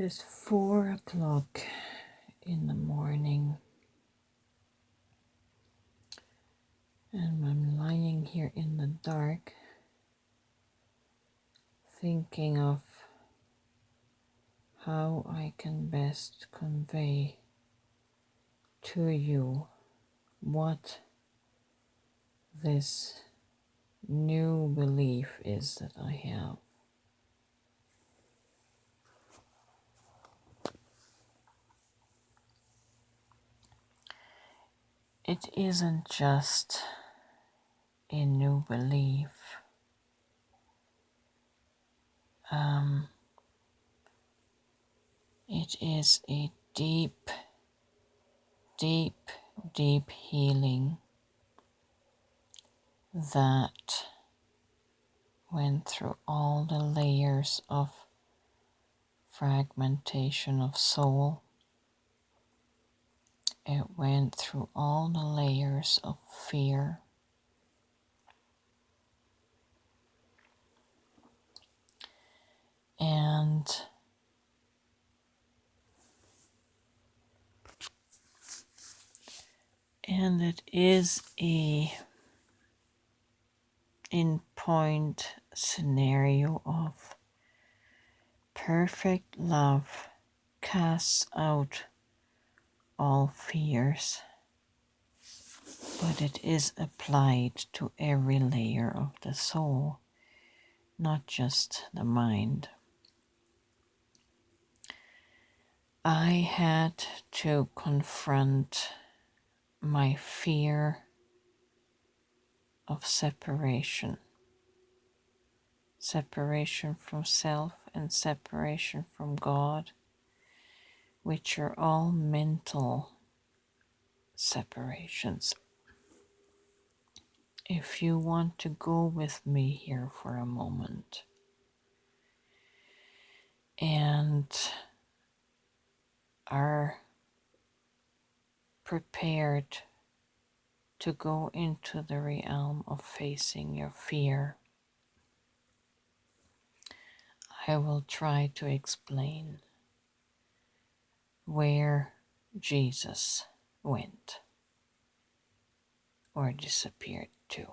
is 4 o'clock in the morning, and I'm lying here in the dark thinking of how I can best convey to you what this new belief is that I have. It isn't just a new belief. It is a deep, deep, deep healing that went through all the layers of fragmentation of soul. It went through all the layers of fear. And it is a in-point scenario of perfect love casts out all fears, but it is applied to every layer of the soul, not just the mind. I had to confront my fear of separation from self and separation from God, which are all mental separations. If you want to go with me here for a moment and are prepared to go into the realm of facing your fear, I will try to explain where Jesus went or disappeared to.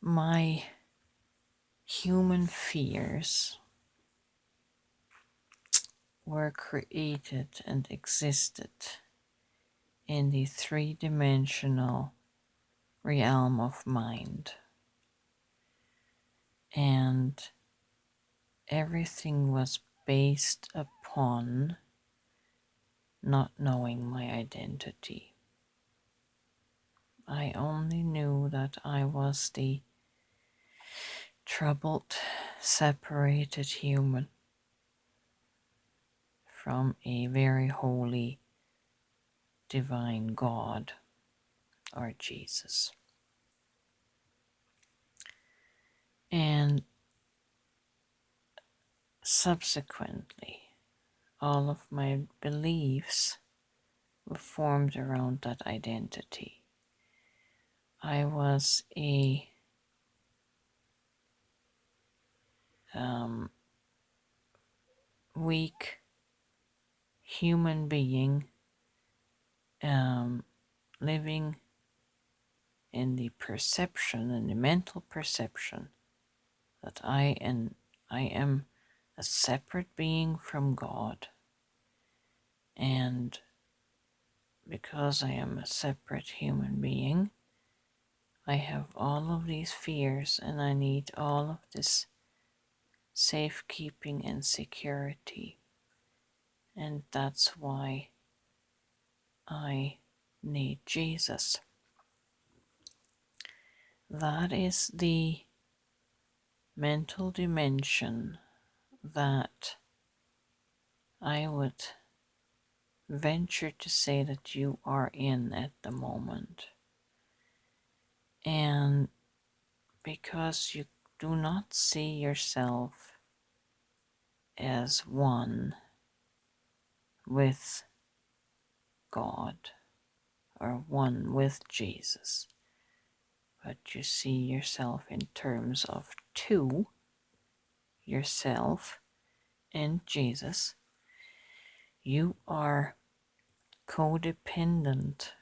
My human fears were created and existed in the three-dimensional realm of mind, and everything was based upon not knowing my identity. I only knew that I was the troubled, separated human from a very holy, divine God or Jesus. And subsequently, all of my beliefs were formed around that identity. I was a weak human being living in the perception and the mental perception that I am a separate being from God, and because I am a separate human being, I have all of these fears and I need all of this safekeeping and security, and that's why I need Jesus. That is the mental dimension that I would venture to say that you are in at the moment. And because you do not see yourself as one with God or one with Jesus, but you see yourself in terms of two, yourself and Jesus. You are codependent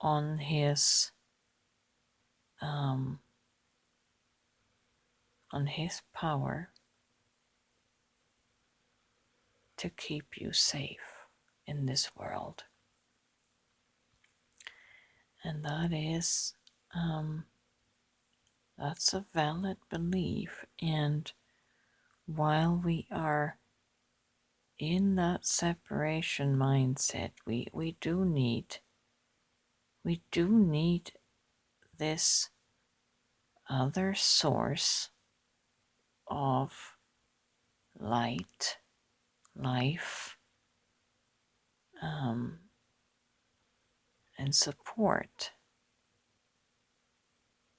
on um, his power to keep you safe in this world. And that's a valid belief. And while we are in that separation mindset, we do need this other source of light, life, um, and support,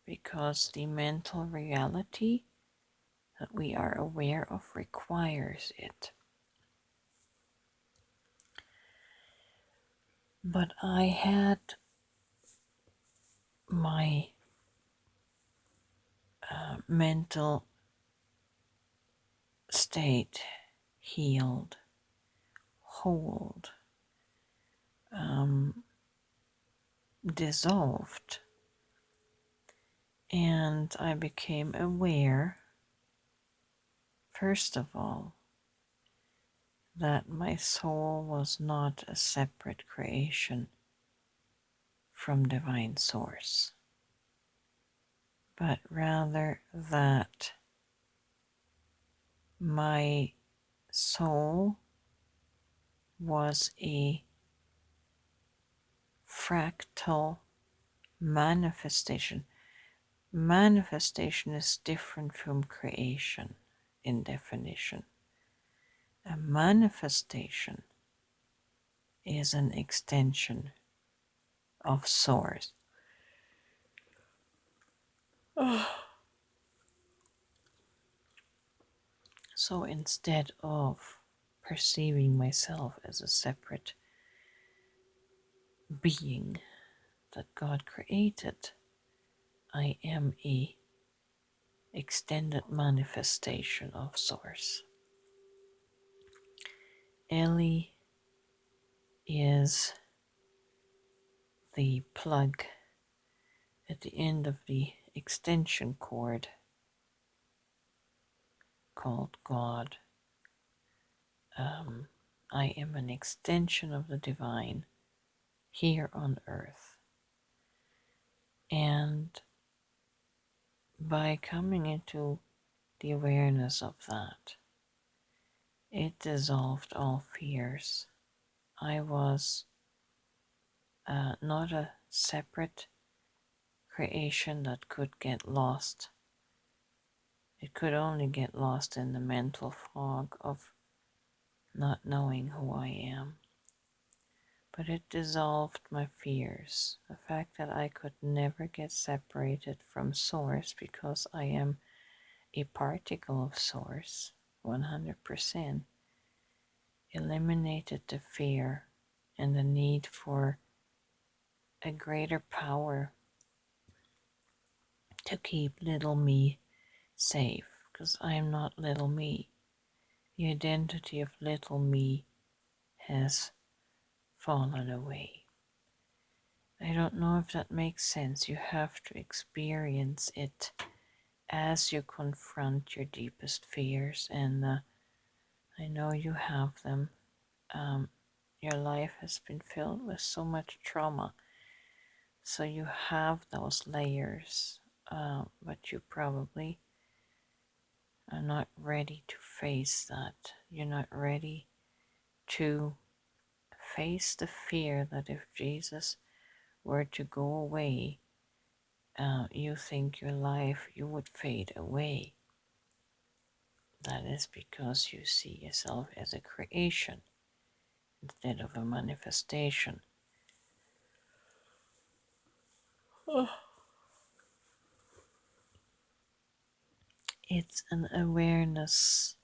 because the mental reality that we are aware of requires it. But I had my mental state healed, whole, um, dissolved, and I became aware, first of all, that my soul was not a separate creation from divine source, but rather that my soul was a fractal manifestation. Manifestation is different from creation in definition. A manifestation is an extension of source. So instead of perceiving myself as a separate being that God created, I am a extended manifestation of source. Ellie is the plug at the end of the extension cord called God. I am an extension of the divine here on earth. And by coming into the awareness of that, it dissolved all fears. I was not a separate creation that could get lost. It could only get lost in the mental fog of not knowing who I am. But it dissolved my fears. The fact that I could never get separated from Source because I am a particle of Source, 100%, eliminated the fear and the need for a greater power to keep little me safe, because I am not little me. The identity of little me has fallen away. I don't know if that makes sense. You have to experience it as you confront your deepest fears, and I know you have them. Your life has been filled with so much trauma, so you have those layers, but you probably are not ready to face that. You're not ready to face the fear that if Jesus were to go away, you think you would fade away. That is because you see yourself as a creation instead of a manifestation. It's an awareness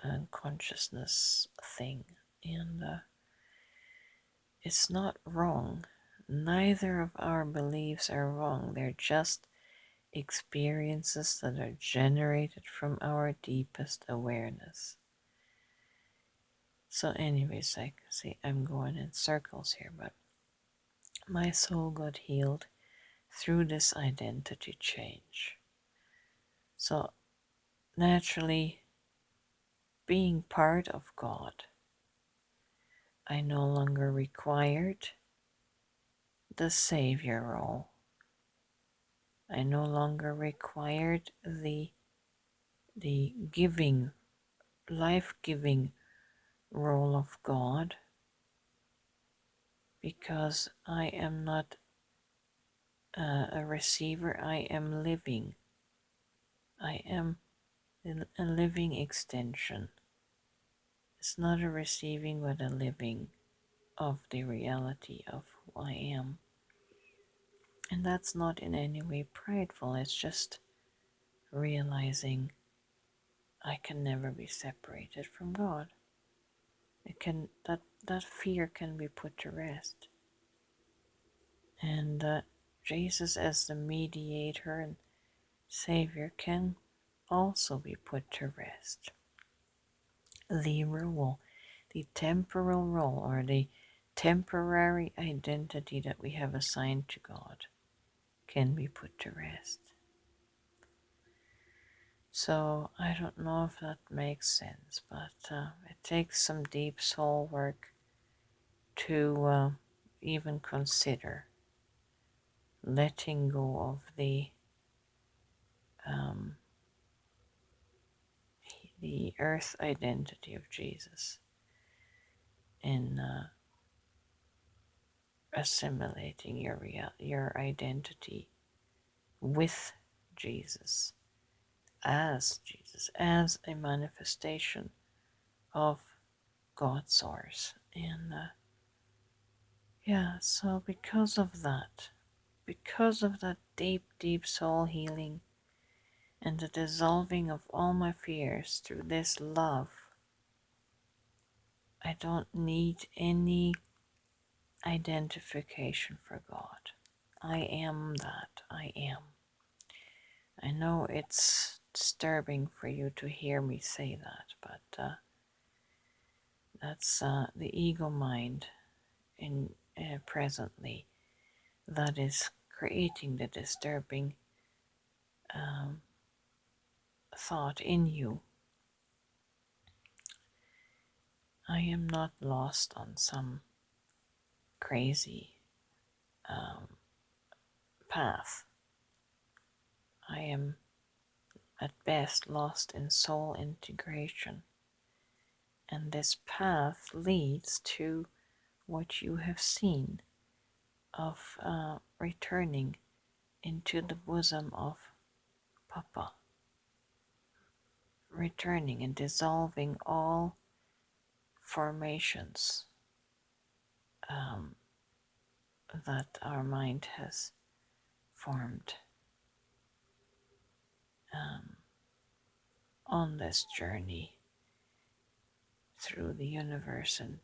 and consciousness thing, and it's not wrong neither of our beliefs are wrong. They're just experiences that are generated from our deepest awareness. So anyways, I can see I'm going in circles here, but my soul got healed through this identity change. So naturally, being part of God, I no longer required the Saviour role. I no longer required the giving, life-giving role of God, because I am not a receiver, I am living. I am a living extension. It's not a receiving, but a living of the reality of who I am. And that's not in any way prideful, it's just realizing I can never be separated from God. That fear can be put to rest. And Jesus as the mediator and Savior can also be put to rest. The role, the temporal role, or the temporary identity that we have assigned to God can be put to rest. So I don't know if that makes sense, but it takes some deep soul work to even consider letting go of um, the earth identity of Jesus and assimilating your identity with Jesus, as a manifestation of God's source. And yeah, so because of that deep, deep soul healing and the dissolving of all my fears through this love, I don't need any identification for God. I am that I am. I know it's disturbing for you to hear me say that, but that's the ego mind in presently that is creating the disturbing um, thought in you. I am not lost on some crazy um, path. I am at best lost in soul integration. And this path leads to what you have seen of returning into the bosom of Papa, returning and dissolving all formations that our mind has formed on this journey through the universe and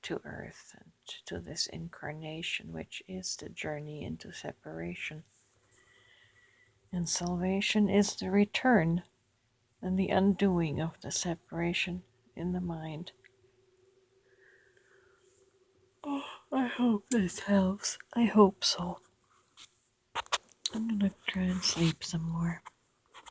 to earth and to this incarnation, which is the journey into separation. And salvation is the return and the undoing of the separation in the mind. Oh, I hope this helps. I hope so. I'm gonna try and sleep some more.